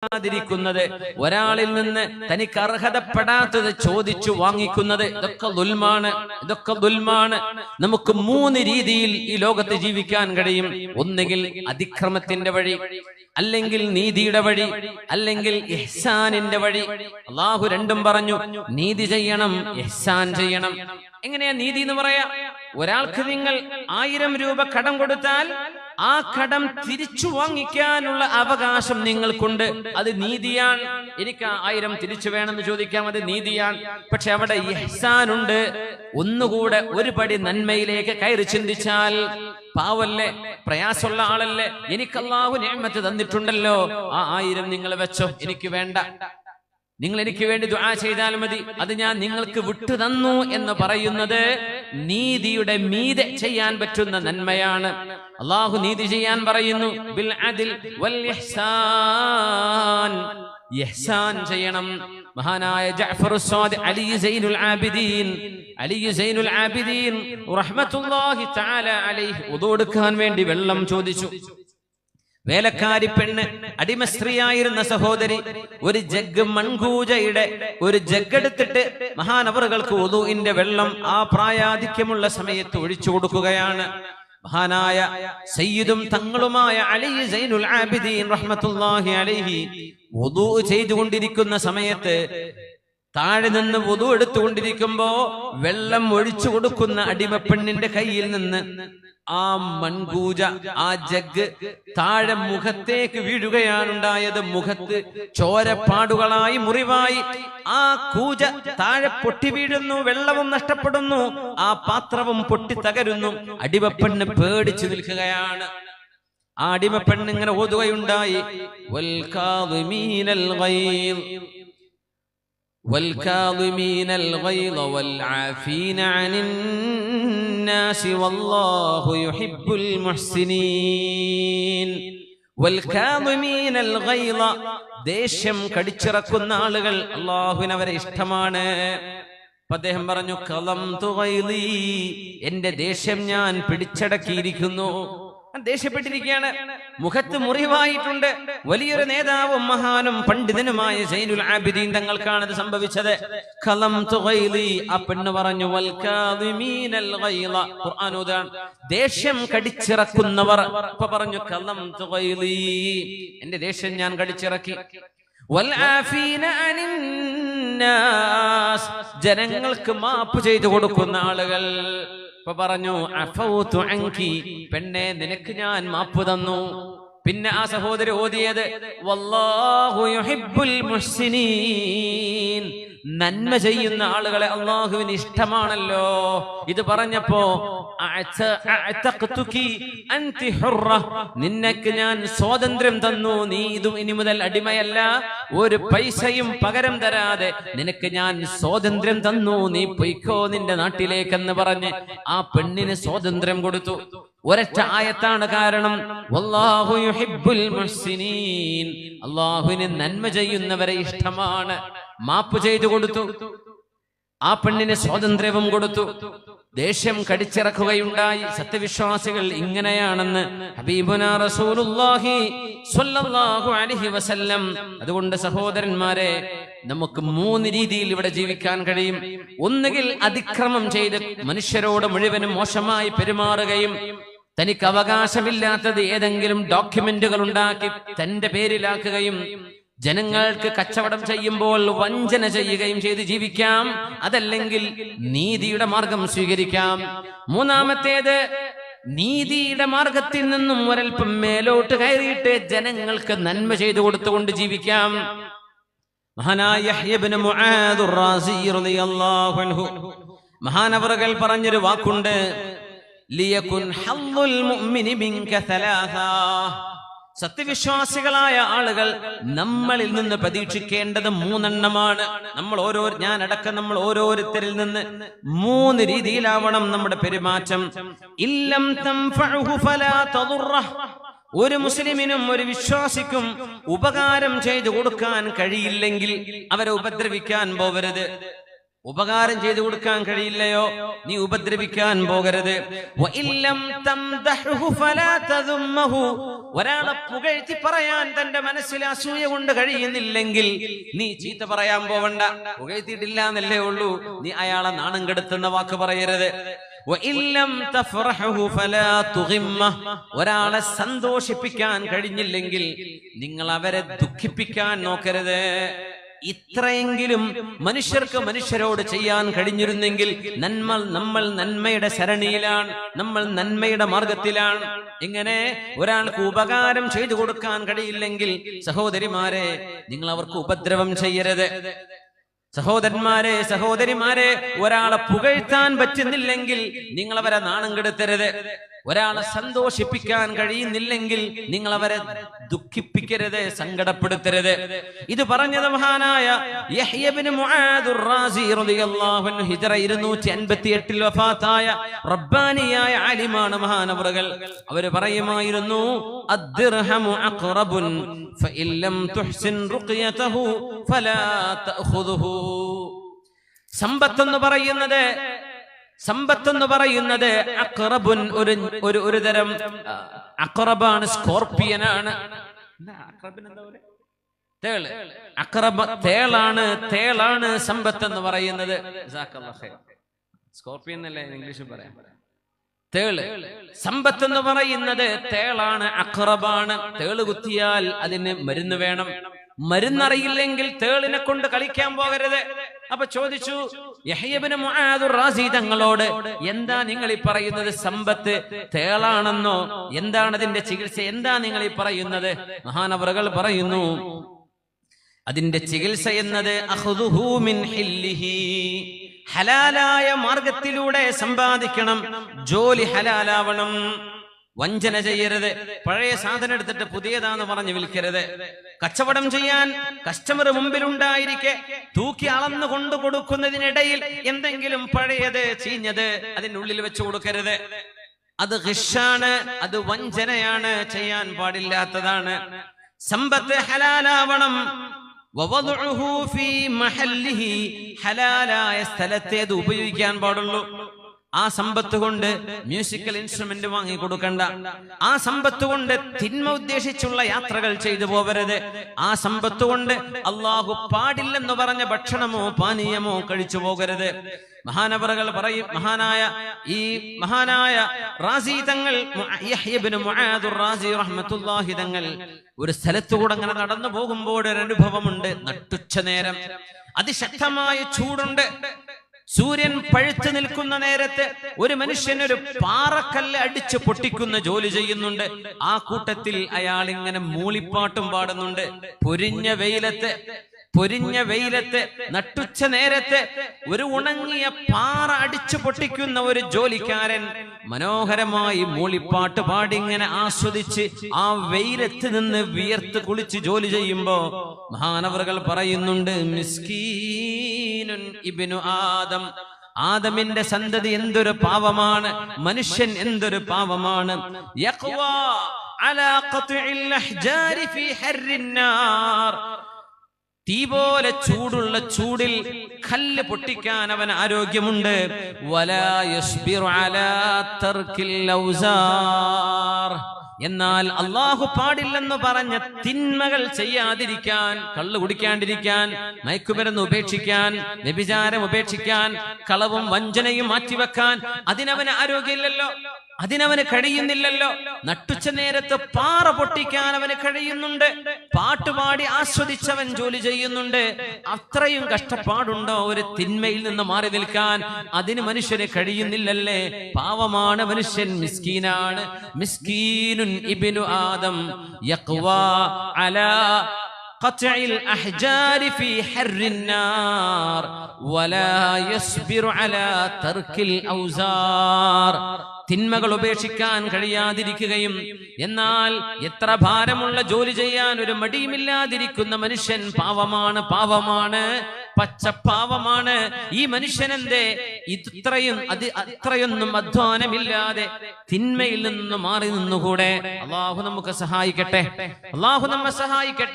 കൊടുക്കാതിരിക്കുന്നത്, ഒരാളിൽ നിന്ന് തനിക്ക് അർഹതപ്പെടാത്തത് ചോദിച്ചു വാങ്ങിക്കുന്നത്, ഇതൊക്കെ ദുൽമാണ്. നമുക്ക് 3 രീതിയിൽ ഈ ലോകത്ത് ജീവിക്കാൻ കഴിയും. ഒന്നുകിൽ അതിക്രമത്തിന്റെ വഴി, അല്ലെങ്കിൽ നീതിയുടെ വഴി, അല്ലെങ്കിൽ ഇഹ്സാനിന്റെ വഴി. അള്ളാഹു രണ്ടും പറഞ്ഞു. നീതി ചെയ്യണം, ഇഹ്സാൻ ചെയ്യണം. എങ്ങനെയാ നീതി എന്ന് പറയാ? ഒരാൾക്ക് നിങ്ങൾ 1000 രൂപ കടം കൊടുത്താൽ ആ കടം തിരിച്ചു വാങ്ങിക്കാനുള്ള അവകാശം നിങ്ങൾക്കുണ്ട്. അത് നീതിയാണ്. എനിക്ക് 1000 തിരിച്ചു വേണമെന്ന് ചോദിക്കാം, അത് നീതിയാണ്. പക്ഷെ അവിടെ ഇഹ്സാനുണ്ട്. ഒന്നുകൂടെ ഒരു പടി നന്മയിലേക്ക് കയറി ചിന്തിച്ചാൽ, പാവല്ലേ, പ്രയാസമുള്ള ആളല്ലേ, എനിക്ക് അല്ലാഹു നിഅമത്ത് തന്നിട്ടുണ്ടല്ലോ, ആ 1000 നിങ്ങൾ വെച്ചോ, എനിക്ക് വേണ്ട, നിങ്ങൾ എനിക്ക് വേണ്ടി ദുആ ചെയ്താൽ മതി, അത് ഞാൻ നിങ്ങൾക്ക് വിട്ടു തന്നു എന്ന് പറയുന്നത് നീതിയുടെ മീതെ ചെയ്യാൻ പറ്റുന്ന നന്മയാണ്. അല്ലാഹു നീതി ചെയ്യാൻ പറയുന്നു, ബിൽ അദ്ൽ വൽ ഇഹ്സാൻ. ഇഹ്സാൻ ചെയ്യണം. മഹാനായ ജഅഫർ സാദിഖ് അലി സൈനുൽ ആബിദീൻ റഹ്മത്തുള്ളാഹി തആല അലൈഹി wudu എടുക്കാൻ വേണ്ടി വെള്ളം ചോദിച്ചു. വേലക്കാരി പെണ്ണ്, അടിമ സ്ത്രീയായിരുന്ന സഹോദരി, ഒരു ജഗ് മൺകൂജയുടെ ഒരു ജഗ് എടുത്തിട്ട് മഹാനവറുകൾക്ക് wuduഇന്റെ വെള്ളം ആ പ്രായാധിക്യമുള്ള സമയത്ത് ഒഴിച്ചു കൊടുക്കുകയാണ്. മഹാനായ സയ്യിദും തങ്ങളുമായ അലി സൈനുൽ ആബിദീൻ റഹ്മത്തുള്ളാഹി അലൈഹി wudu ചെയ്തുകൊണ്ടിരിക്കുന്ന സമയത്ത് താഴെ നിന്ന് wudu എടുത്തുകൊണ്ടിരിക്കുമ്പോ വെള്ളം ഒഴിച്ചു കൊടുക്കുന്ന അടിമപ്പെണ്ണിന്റെ കയ്യിൽ നിന്ന് ആ മൺകൂജ, ആ ജഗ് താഴെ മുഖത്തേക്ക് വീഴുകയാണുണ്ടായത്. മുഖത്ത് ചോരപ്പാടുകളായി, മുറിവായി ആ കൂജ താഴെ പൊട്ടി വീഴുന്നു. വെള്ളവും നഷ്ടപ്പെടുന്നു, ആ പാത്രവും പൊട്ടി തകരുന്നു. അടിമപ്പെണ്ണ് പേടിച്ചു നിൽക്കുകയാണ്. ആ അടിമപ്പെണ്ണ് ഇങ്ങനെ ഓതുകയുണ്ടായി, والكاظمين الغيظ والعافين عن الناس والله يحب المحسنين. والكاظمين الغيظ, ദേഷ്യം കടിച്ചിറക്കുന്ന ആളുകൾ അല്ലാഹുവിന് അവരെ ഇഷ്ടമാണ്. അദ്ദേഹം പറഞ്ഞു, കളംതു ഗൈളി, എന്റെ ദേഷ്യം ഞാൻ പിടിച്ചടക്കിയിരിക്കുന്നു. ദേഷ്യപ്പെട്ടിരിക്കുകയാണ്, മുഖത്ത് മുറിവായിട്ടുണ്ട്. വലിയൊരു നേതാവും മഹാനും പണ്ഡിതനുമായ സൈനുൽ ആബിദീൻ തങ്ങൾക്കാണത് സംഭവിച്ചത്. ഖലംതു ഗൈളി, ആ പെണ്ണ് പറഞ്ഞു, വൽ കാദിമീനൽ ഗൈള, ഖുർആൻ ഓതാൻ, ദേഷ്യം കടിച്ചിറക്കുന്നവർ. അപ്പൊ പറഞ്ഞു, ഖലംതു ഗൈളി, എന്റെ ദേഷ്യം ഞാൻ കടിച്ചിറക്കി. വൽ ആഫീന അനിൻ നാസ്, ജനങ്ങൾക്ക് മാപ്പ് ചെയ്തു കൊടുക്കുന്ന ആളുകൾ. ഇപ്പൊ പറഞ്ഞു, അഫൗതു അൻകി, പെണ്ണെ നിനക്ക് ഞാൻ മാപ്പ് തന്നു. പിന്നെ ആ സഹോദരി ഓതിയത്, വല്ലാഹു യുഹിബ്ബുൽ മുഹ്സിനീൻ, നന്മ ചെയ്യുന്ന ആളുകളെ അല്ലാഹുവിന് ഇഷ്ടമാണല്ലോ. ഇത് പറഞ്ഞപ്പോ, നിനക്ക് ഞാൻ സ്വാതന്ത്ര്യം തന്നു, നീ ഇനി മുതൽ അടിമയല്ല, ഒരു പൈസയും പകരം തരാതെ നിനക്ക് ഞാൻ സ്വാതന്ത്ര്യം തന്നു, നീ പൊയ്ക്കോ നിന്റെ നാട്ടിലേക്കെന്ന് പറഞ്ഞ് ആ പെണ്ണിന് സ്വാതന്ത്ര്യം കൊടുത്തു. ഒരൊറ്റ ആയത്താണ് കാരണം, വല്ലാഹു യുഹിബ്ബുൽ മുഹ്സിനീൻ, അല്ലാഹുവിന് നന്മ ചെയ്യുന്നവരെ ഇഷ്ടമാണ്. മാപ്പ് ചെയ്തു കൊടുത്തു, ആ പെണ്ണിന് സ്വാതന്ത്ര്യവും കൊടുത്തു. ദേഷ്യം കടിച്ചിറക്കുകയുണ്ടായി. സത്യവിശ്വാസികൾ ഇങ്ങനെയാണെന്ന് ഹബീബുനാ റസൂലുള്ളാഹി സ്വല്ലല്ലാഹു അലൈഹി വസല്ലം. അതുകൊണ്ട് സഹോദരന്മാരെ, നമുക്ക് 3 രീതിയിൽ ഇവിടെ ജീവിക്കാൻ കഴിയും. ഒന്നുകിൽ അതിക്രമം ചെയ്ത് മനുഷ്യരോട് മുഴുവനും മോശമായി പെരുമാറുകയും തനിക്ക് അവകാശമില്ലാത്തത് ഏതെങ്കിലും ഡോക്യുമെന്റുകൾ ഉണ്ടാക്കി തന്റെ പേരിലാക്കുകയും ജനങ്ങൾക്ക് കച്ചവടം ചെയ്യുമ്പോൾ വഞ്ചന ചെയ്യുകയും ചെയ്ത് ജീവിക്കാം. അതല്ലെങ്കിൽ നീതിയുടെ മാർഗം സ്വീകരിക്കാം. മൂന്നാമത്തേത്, നീതിയുടെ മാർഗത്തിൽ നിന്നും ഒരൽപ്പം മേലോട്ട് കയറിയിട്ട് ജനങ്ങൾക്ക് നന്മ ചെയ്തു കൊടുത്തുകൊണ്ട് ജീവിക്കാം. മഹാനായ യഹ്യ ഇബ്നു മുആദ് റാസി റളിയല്ലാഹു അൻഹു മഹാനവറുകൾ പറഞ്ഞൊരു വാക്കുണ്ട്, ലിയകുൻ ഹള്ളുൽ മുഅ്മിനി മിൻക സലാസ. സത്യവിശ്വാസികളായ ആളുകൾ നമ്മളിൽ നിന്ന് പ്രതീക്ഷിക്കേണ്ടത് 3 എണ്ണമാണ്. നമ്മൾ ഓരോരുത്തരിൽ നിന്ന് 3 രീതിയിലാവണം നമ്മുടെ പെരുമാറ്റം. ഇല്ലം തൻഫഉഹു ഫലാ തദുറഹ്, ഒരു മുസ്ലിമിനും ഒരു വിശ്വാസിക്കും ഉപകാരം ചെയ്തു കൊടുക്കാൻ കഴിയില്ലെങ്കിൽ അവരെ ഉപദ്രവിക്കാൻ പോവരുത്. ഉപകാരം ചെയ്തു കൊടുക്കാൻ കഴിയില്ലയോ, നീ ഉപദ്രവിക്കാൻ പോകരുത്. ഒരാളെ പുകഴ്ത്തി പറയാൻ തന്റെ മനസ്സിൽ അസൂയ കൊണ്ട് കഴിയുന്നില്ലെങ്കിൽ നീ ചീത്ത പറയാൻ പോവണ്ട. പുകഴ്ത്തിയിട്ടില്ല എന്നല്ലേ ഉള്ളൂ, നീ അയാളെ നാണം കെടുത്തുന്ന വാക്ക് പറയരുത്. ഒരാളെ സന്തോഷിപ്പിക്കാൻ കഴിഞ്ഞില്ലെങ്കിൽ നിങ്ങൾ അവരെ ദുഃഖിപ്പിക്കാൻ നോക്കരുത്. ഇത്രയെങ്കിലും മനുഷ്യർക്ക് മനുഷ്യരോട് ചെയ്യാൻ കഴിഞ്ഞിരുന്നെങ്കിൽ നമ്മൾ നന്മയുടെ സരണിയിലാണ്, നമ്മൾ നന്മയുടെ മാർഗത്തിലാണ്. ഇങ്ങനെ ഒരാൾക്ക് ഉപകാരം ചെയ്തു കൊടുക്കാൻ കഴിയില്ലെങ്കിൽ സഹോദരിമാരെ, നിങ്ങൾ അവർക്ക് ഉപദ്രവം ചെയ്യരുത്. സഹോദരന്മാരെ, സഹോദരിമാരെ, ഒരാളെ പുകഴ്ത്താൻ പറ്റുന്നില്ലെങ്കിൽ നിങ്ങൾ അവരെ നാണം കെടുത്തരുത്. ഒരാളെ സന്തോഷിപ്പിക്കാൻ കഴിയുന്നില്ലെങ്കിൽ നിങ്ങൾ അവരെ ദുഃഖിപ്പിക്കരുത്, സങ്കടപ്പെടുത്തരുത്. ഇത് പറഞ്ഞത് മഹാനായ യഹ്യ ഇബ്നു മുആദ് റാസി റളിയല്ലാഹു അൻഹു ഹിജ്റ 258 വഫാത്തായ റബ്ബാനിയായ ആലിമാണ് മഹാനവറുകൾ. അവര് പറയുമായിരുന്നു, അദ്ദിർഹമു അഖറബുൻ ഫഇൻ ലം തുഹ്സിൻ റുഖിയതഹു ഫലാ തഅഖുദുഹു. സമ്പത്തെന്ന് പറയുന്നത് അഖറബുൻ, ഒരു തരം അഖറബാണ്, സ്കോർപ്പിയനാണ്. തേളാണ് സമ്പത്തെന്ന് പറയുന്നത്. സ്കോർപ്പിയൻ അല്ലേ ഇംഗ്ലീഷിൽ പറയാം. തേള് സമ്പത്തെന്ന് പറയുന്നത് തേളാണ്, അഖറബാണ്. തേള് കുത്തിയാൽ അതിന് മരുന്ന് വേണം. മരുന്നറിയില്ലെങ്കിൽ തേളിനെ കൊണ്ട് കളിക്കാൻ പോകരുത്. അപ്പൊ ചോദിച്ചു യഹ്യ ഇബ്നു മുആദ് റാസി തങ്ങളോട്, എന്താ നിങ്ങൾ ഈ പറയുന്നത്? സമ്പത്ത് തേളാണെന്നോ? എന്താണ് അതിന്റെ ചികിത്സ? എന്താ നിങ്ങൾ ഈ പറയുന്നത്? മഹാനവറുകൾ പറയുന്നു, അതിന്റെ ചികിത്സ എന്നത് അഖ്ദുഹു മിൻ ഹില്ലിഹി, ഹലാലായ മാർഗത്തിലൂടെ സമ്പാദിക്കണം. ജോലി ഹലാലാവണം. വഞ്ചന ചെയ്യരുത്. പഴയ സാധനം എടുത്തിട്ട് പുതിയതാന്ന് പറഞ്ഞ് വിൽക്കരുത്. കച്ചവടം ചെയ്യാൻ കസ്റ്റമർ മുമ്പിലുണ്ടായിരിക്കെ തൂക്കി അളന്നു കൊണ്ടു കൊടുക്കുന്നതിനിടയിൽ എന്തെങ്കിലും പഴയത് ചീഞ്ഞത് അതിനുള്ളിൽ വെച്ച് കൊടുക്കരുത്. അത് ഖിഷാണ്, അത് വഞ്ചനയാണ്, ചെയ്യാൻ പാടില്ലാത്തതാണ്. സമ്പത്ത് ഹലാലാവണം. വവദഉഹു ഫീ മഹല്ലിഹി, ഹലാലായ സ്ഥലത്തെ അത് ഉപയോഗിക്കാൻ പാടുള്ളൂ. ആ സമ്പത്ത് കൊണ്ട് മ്യൂസിക്കൽ ഇൻസ്ട്രുമെന്റ് വാങ്ങി കൊടുക്കണ്ട. ആ സമ്പത്ത് കൊണ്ട് തിന്മ ഉദ്ദേശിച്ചുള്ള യാത്രകൾ ചെയ്തു പോവരുത്. ആ സമ്പത്ത് കൊണ്ട് അള്ളാഹു പാടില്ലെന്ന് പറഞ്ഞ ഭക്ഷണമോ പാനീയമോ കഴിച്ചു പോകരുത്. മഹാനവറുകൾ പറയും, മഹാനായ റാസി തങ്ങൾ, യഹ്യ ഇബ്നു മുആദ് റാസി റഹ്മത്തുള്ളാഹി തങ്ങൾ ഒരു സ്ഥലത്തുകൂടെ അങ്ങനെ നടന്നു പോകുമ്പോൾ ഒരു അനുഭവമുണ്ട്. നട്ടുച്ച നേരം അതിശക്തമായ ചൂടുണ്ട്. സൂര്യൻ പഴുത്തു നിൽക്കുന്ന നേരത്ത് ഒരു മനുഷ്യൻ ഒരു പാറക്കല്ല് അടിച്ച് പൊട്ടിക്കുന്ന ജോലി ചെയ്യുന്നുണ്ട്. ആ കൂട്ടത്തിൽ അയാൾ ഇങ്ങനെ മൂളിപ്പാട്ടും പാടുന്നുണ്ട്. പൊരിഞ്ഞ വെയിലത്ത് നട്ടുച്ച നേരത്ത് ഒരു ഉണങ്ങിയ പാറ അടിച്ചു പൊട്ടിക്കുന്ന ഒരു ജോലിക്കാരൻ മനോഹരമായി മൂളിപ്പാട്ട് പാടി ഇങ്ങനെ ആസ്വദിച്ച് ആ വെയിലത്ത് നിന്ന് വിയർത്ത് കുളിച്ച് ജോലി ചെയ്യുമ്പോ മഹാനവറുകൾ പറയുന്നുണ്ട്, മിസ്കീനുൻ ഇബ്നു ആദം, ആദമിന്റെ സന്തതി എന്തൊരു പാവമാണ്, മനുഷ്യൻ എന്തൊരു പാവമാണ്. യഖ്വാ അലാ ഖത്ഇൽ അഹ്ജാരി ഫീ ഹർരിൻ നാർ, തീ പോലെ ചൂടുള്ള ചൂടിൽ കല്ല് പൊട്ടിക്കാൻ അവൻ ആരോഗ്യമുണ്ട്. വലാ യസ്ബിറു അലാ തർക്കിൽ ഔസാർ, എന്നാൽ അള്ളാഹു പാടില്ലെന്ന് പറഞ്ഞ തിന്മകൾ ചെയ്യാതിരിക്കാൻ, കള്ളു കുടിക്കാണ്ടിരിക്കാൻ, മയക്കുമരുന്ന് ഉപേക്ഷിക്കാൻ, വ്യഭിചാരം ഉപേക്ഷിക്കാൻ, കളവും വഞ്ചനയും മാറ്റിവെക്കാൻ അതിനവന് ആരോഗ്യമില്ലല്ലോ, അതിനവന് കഴിയുന്നില്ലല്ലോ. നട്ടുച്ച നേരത്ത് പാറ പൊട്ടിക്കാൻ അവന് കഴിയുന്നുണ്ട്. പാട്ടുപാടി ആസ്വദിച്ചവൻ ജോലി ചെയ്യുന്നുണ്ട്. അത്രയും കഷ്ടപ്പാടുണ്ടോ ഒരു തിന്മയിൽ നിന്ന് മാറി നിൽക്കാൻ? അതിന് മനുഷ്യന് കഴിയുന്നില്ലല്ലേ? പാവമാണ് മനുഷ്യൻ, മിസ്കീനാണ്. മിസ്കീനുൻ ഇബ്നു ആദം യഖ്വാ അലാ ഖത്ഇൽ അഹ്ജാരി ഫീ ഹർരിൻ നാർ വലാ യസ്ബിറു അലാ തർക്കിൽ ഔസാർ, തിന്മകൾ ഉപേക്ഷിക്കാൻ കഴിയാതിരിക്കുകയും എന്നാൽ എത്ര ഭാരമുള്ള ജോലി ചെയ്യാൻ ഒരു മടിയുമില്ലാതിരിക്കുന്ന മനുഷ്യൻ പാവമാണ്, പച്ചപ്പാവമാണ്. ഈ മനുഷ്യനെന്തേ അത്രയൊന്നും അധ്വാനമില്ലാതെ തിന്മയിൽ നിന്ന് മാറി നിന്നുകൂടെ? അള്ളാഹു നമുക്ക് സഹായിക്കട്ടെ, അള്ളാഹു നമ്മെ സഹായിക്കട്ടെ.